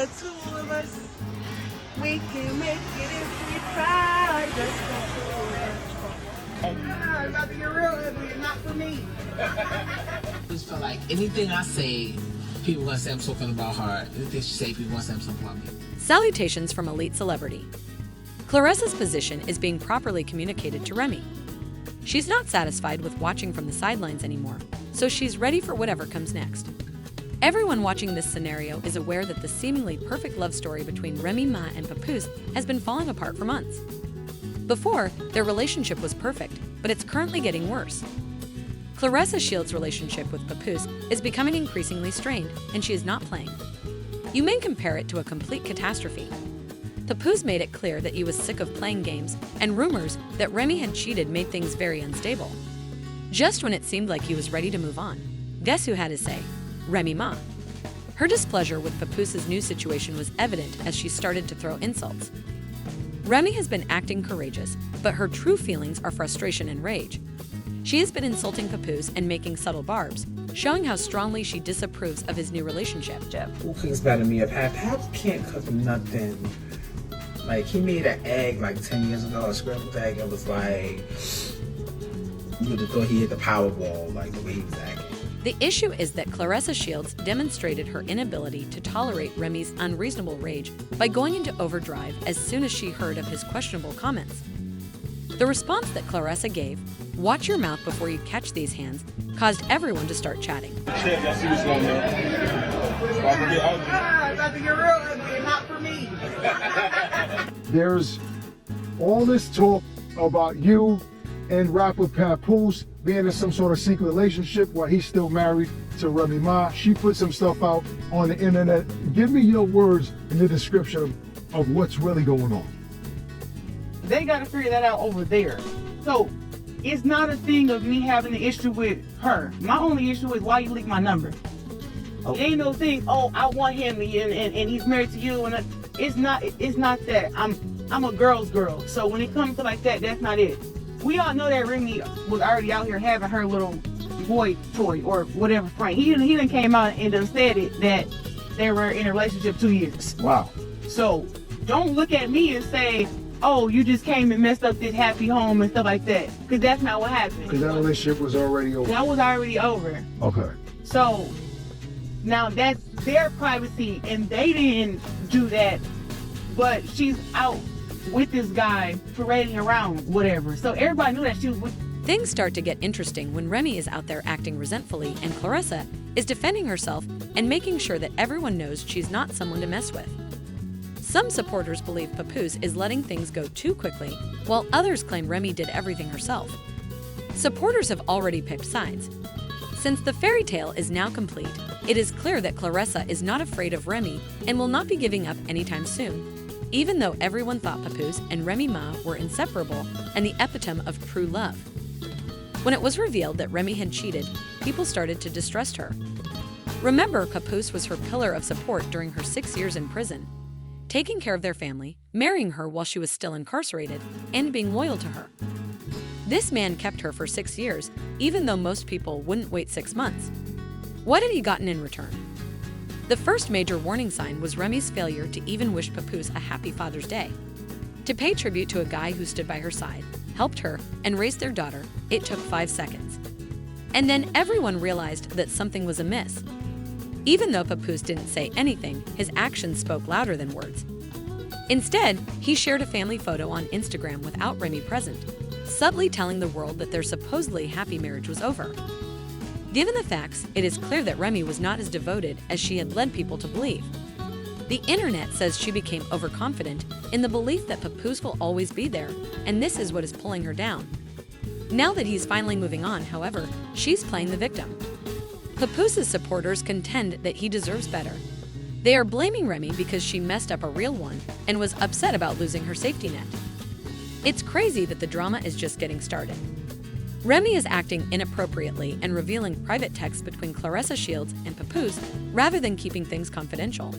The two of us, we can make it if we try. Just it's about to get real ugly. It's not for me. I just feel like anything I say, people gonna say I'm talking about her. Anything she say, people gonna say I'm talking about me. Salutations from elite celebrity. Claressa's position is being properly communicated to Remy. She's not satisfied with watching from the sidelines anymore, so she's ready for whatever comes next. Everyone watching this scenario is aware that the seemingly perfect love story between Remy Ma and Papoose has been falling apart for months. Before, their relationship was perfect, but it's currently getting worse. Claressa Shields' relationship with Papoose is becoming increasingly strained, and she is not playing. You may compare it to a complete catastrophe. Papoose made it clear that he was sick of playing games, and rumors that Remy had cheated made things very unstable. Just when it seemed like he was ready to move on, guess who had his say? Remy Ma. Her displeasure with Papoose's new situation was evident as she started to throw insults. Remy has been acting courageous, but her true feelings are frustration and rage. She has been insulting Papoose and making subtle barbs, showing how strongly she disapproves of his new relationship. Who cooks better than me? Pap can't cook nothing. Like, he made an egg like 10 years ago, a scrambled egg. It was like, you would have thought he hit the Powerball, like the way he was acting. The issue is that Claressa Shields demonstrated her inability to tolerate Remy's unreasonable rage by going into overdrive as soon as she heard of his questionable comments. The response that Claressa gave, "Watch your mouth before you catch these hands," caused everyone to start chatting. It's about to get real ugly. Not for me. There's all this talk about you and rapper Papoose being in some sort of secret relationship while he's still married to Remy Ma. She put some stuff out on the internet. Give me your words in the description of what's really going on. They got to figure that out over there. So it's not a thing of me having an issue with her. My only issue is why you leak my number. It ain't no thing, oh, I want him and he's married to you. And it's not that. I'm a girl's girl. So when it comes to like that, that's not it. We all know that Remy was already out here having her little boy toy or whatever friend. He done came out and done said it that they were in a relationship 2 years. Wow. So don't look at me and say, oh, you just came and messed up this happy home and stuff like that. Because that's not what happened. Because that relationship was already over. That was already over. Okay. So now that's their privacy and they didn't do that. But she's out with this guy parading around, whatever. So everybody knew that she was with. Things start to get interesting when Remy is out there acting resentfully and Claressa is defending herself and making sure that everyone knows she's not someone to mess with. Some supporters believe Papoose is letting things go too quickly, while others claim Remy did everything herself. Supporters have already picked sides. Since the fairy tale is now complete, it is clear that Claressa is not afraid of Remy and will not be giving up anytime soon, even though everyone thought Papoose and Remy Ma were inseparable and the epitome of true love. When it was revealed that Remy had cheated, people started to distrust her. Remember, Papoose was her pillar of support during her 6 years in prison, taking care of their family, marrying her while she was still incarcerated, and being loyal to her. This man kept her for 6 years, even though most people wouldn't wait 6 months. What had he gotten in return? The first major warning sign was Remy's failure to even wish Papoose a happy Father's Day. To pay tribute to a guy who stood by her side, helped her, and raised their daughter, it took 5 seconds. And then everyone realized that something was amiss. Even though Papoose didn't say anything, his actions spoke louder than words. Instead, he shared a family photo on Instagram without Remy present, subtly telling the world that their supposedly happy marriage was over. Given the facts, it is clear that Remy was not as devoted as she had led people to believe. The internet says she became overconfident in the belief that Papoose will always be there, and this is what is pulling her down. Now that he's finally moving on, however, she's playing the victim. Papoose's supporters contend that he deserves better. They are blaming Remy because she messed up a real one and was upset about losing her safety net. It's crazy that the drama is just getting started. Remy is acting inappropriately and revealing private texts between Claressa Shields and Papoose rather than keeping things confidential.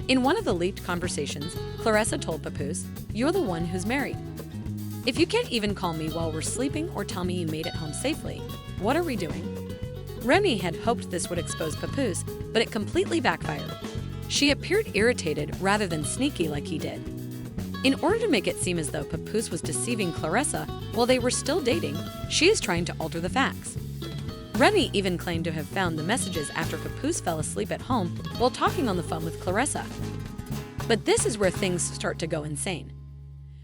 In one of the leaked conversations, Claressa told Papoose, "You're the one who's married. If you can't even call me while we're sleeping or tell me you made it home safely, what are we doing?" Remy had hoped this would expose Papoose, but it completely backfired. She appeared irritated rather than sneaky like he did. In order to make it seem as though Papoose was deceiving Claressa while they were still dating, she is trying to alter the facts. Remy even claimed to have found the messages after Papoose fell asleep at home while talking on the phone with Claressa. But this is where things start to go insane.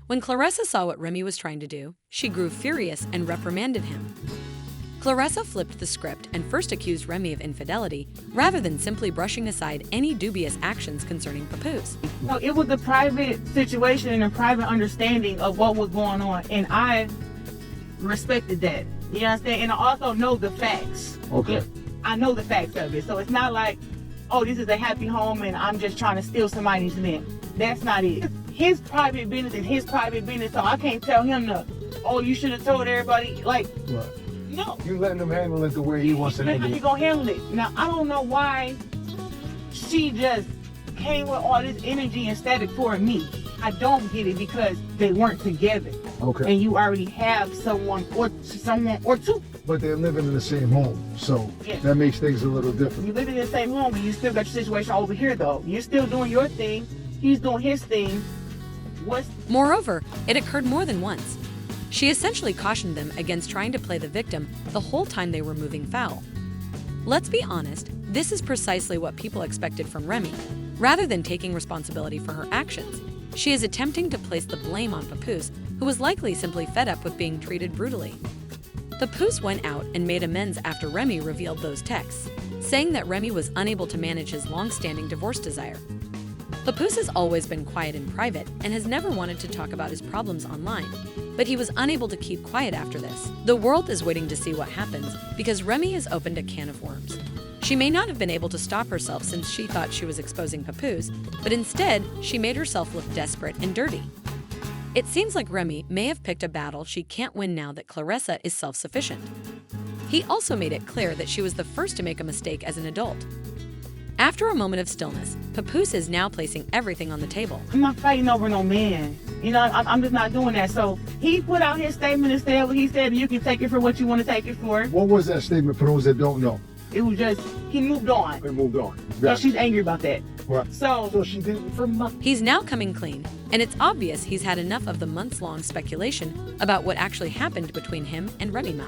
When Claressa saw what Remy was trying to do, she grew furious and reprimanded him. Claressa flipped the script and first accused Remy of infidelity, rather than simply brushing aside any dubious actions concerning Papoose. No, it was a private situation and a private understanding of what was going on, and I respected that. You understand? And I also know the facts. Okay. I know the facts of it, so it's not like, oh, this is a happy home and I'm just trying to steal somebody's man. That's not it. His private business and his private business, so I can't tell him to, oh, you should have told everybody. Like, Right. no. You letting him handle it the way he wants to handle He it. gonna handle it. Now, I don't know why she just came with all this energy and static for me. I don't get it, because they weren't together. Okay. And you already have someone or two. But they're living in the same home, so Yes. that makes things a little different. You live in the same home, and you still got your situation over here, though. You're still doing your thing. He's doing his thing. Moreover, it occurred more than once. She essentially cautioned them against trying to play the victim the whole time they were moving foul. Let's be honest, this is precisely what people expected from Remy. Rather than taking responsibility for her actions, she is attempting to place the blame on Papoose, who was likely simply fed up with being treated brutally. Papoose went out and made amends after Remy revealed those texts, saying that Remy was unable to manage his long-standing divorce desire. Papoose has always been quiet in private and has never wanted to talk about his problems online, but he was unable to keep quiet after this. The world is waiting to see what happens because Remy has opened a can of worms. She may not have been able to stop herself since she thought she was exposing Papoose, but instead, she made herself look desperate and dirty. It seems like Remy may have picked a battle she can't win now that Claressa is self-sufficient. He also made it clear that she was the first to make a mistake as an adult. After a moment of stillness, Papoose is now placing everything on the table. I'm not fighting over no man. You know, I'm just not doing that. So he put out his statement and said what he said, and you can take it for what you want to take it for. What was that statement for those that don't know? It was just, he moved on. They moved on. And she's angry about that. Right. So she did it for nothing. He's now coming clean, and it's obvious he's had enough of the months-long speculation about what actually happened between him and Remy Ma.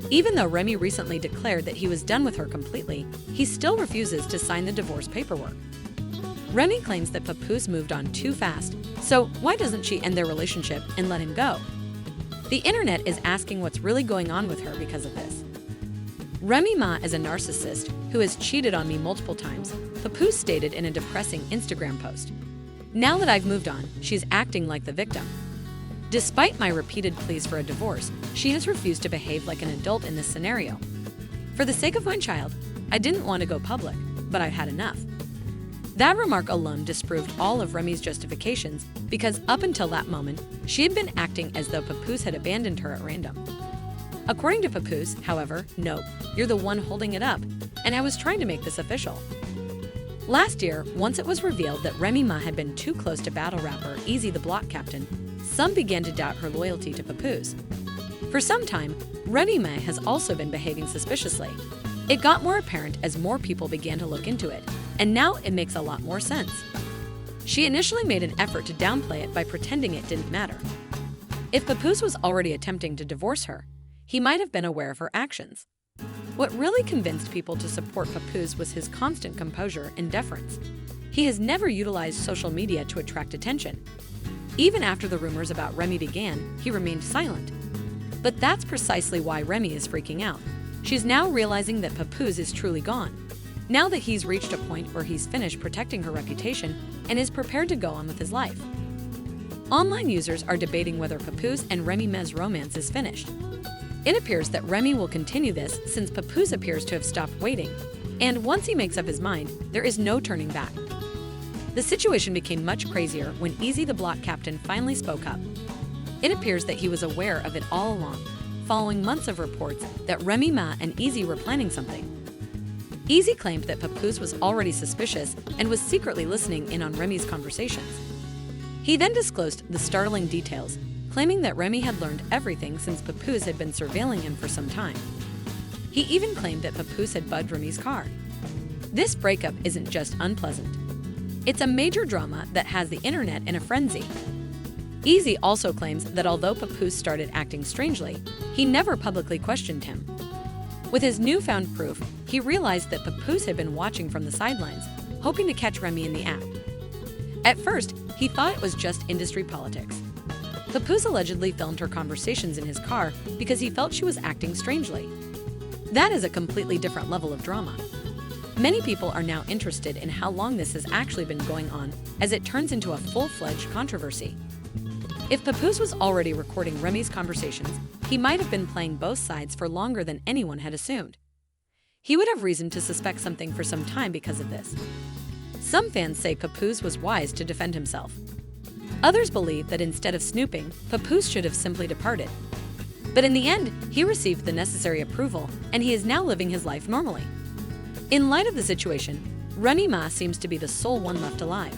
Even though Remy recently declared that he was done with her completely, he still refuses to sign the divorce paperwork. Remy claims that Papoose moved on too fast, so why doesn't she end their relationship and let him go? The internet is asking what's really going on with her because of this. Remy Ma is a narcissist who has cheated on me multiple times, Papoose stated in a depressing Instagram post. Now that I've moved on, she's acting like the victim. Despite my repeated pleas for a divorce, she has refused to behave like an adult in this scenario. For the sake of my child, I didn't want to go public, but I've had enough. That remark alone disproved all of Remy's justifications because up until that moment, she had been acting as though Papoose had abandoned her at random. According to Papoose, however, nope, you're the one holding it up, and I was trying to make this official. Last year, once it was revealed that Remy Ma had been too close to battle rapper Easy the Block Captain, some began to doubt her loyalty to Papoose. For some time, Remy Ma has also been behaving suspiciously. It got more apparent as more people began to look into it, and now it makes a lot more sense. She initially made an effort to downplay it by pretending it didn't matter. If Papoose was already attempting to divorce her, he might have been aware of her actions. What really convinced people to support Papoose was his constant composure and deference. He has never utilized social media to attract attention. Even after the rumors about Remy began, he remained silent. But that's precisely why Remy is freaking out. She's now realizing that Papoose is truly gone. Now that he's reached a point where he's finished protecting her reputation and is prepared to go on with his life. Online users are debating whether Papoose and Remy Ma's romance is finished. It appears that Remy will continue this since Papoose appears to have stopped waiting, and once he makes up his mind, there is no turning back. The situation became much crazier when Easy the Block Captain finally spoke up. It appears that he was aware of it all along, following months of reports that Remy Ma and Easy were planning something. Easy claimed that Papoose was already suspicious and was secretly listening in on Remy's conversations. He then disclosed the startling details, claiming that Remy had learned everything since Papoose had been surveilling him for some time. He even claimed that Papoose had bugged Remy's car. This breakup isn't just unpleasant, It's a major drama that has the internet in a frenzy. Easy also claims that although Papoose started acting strangely, he never publicly questioned him. With his newfound proof, he realized that Papoose had been watching from the sidelines, hoping to catch Remy in the act. At first, he thought it was just industry politics. Papoose allegedly filmed her conversations in his car because he felt she was acting strangely. That is a completely different level of drama. Many people are now interested in how long this has actually been going on, as it turns into a full-fledged controversy. If Papoose was already recording Remy's conversations, he might have been playing both sides for longer than anyone had assumed. He would have reason to suspect something for some time because of this. Some fans say Papoose was wise to defend himself. Others believe that instead of snooping, Papoose should have simply departed. But in the end, he received the necessary approval, and he is now living his life normally. In light of the situation, Remy Ma seems to be the sole one left alive.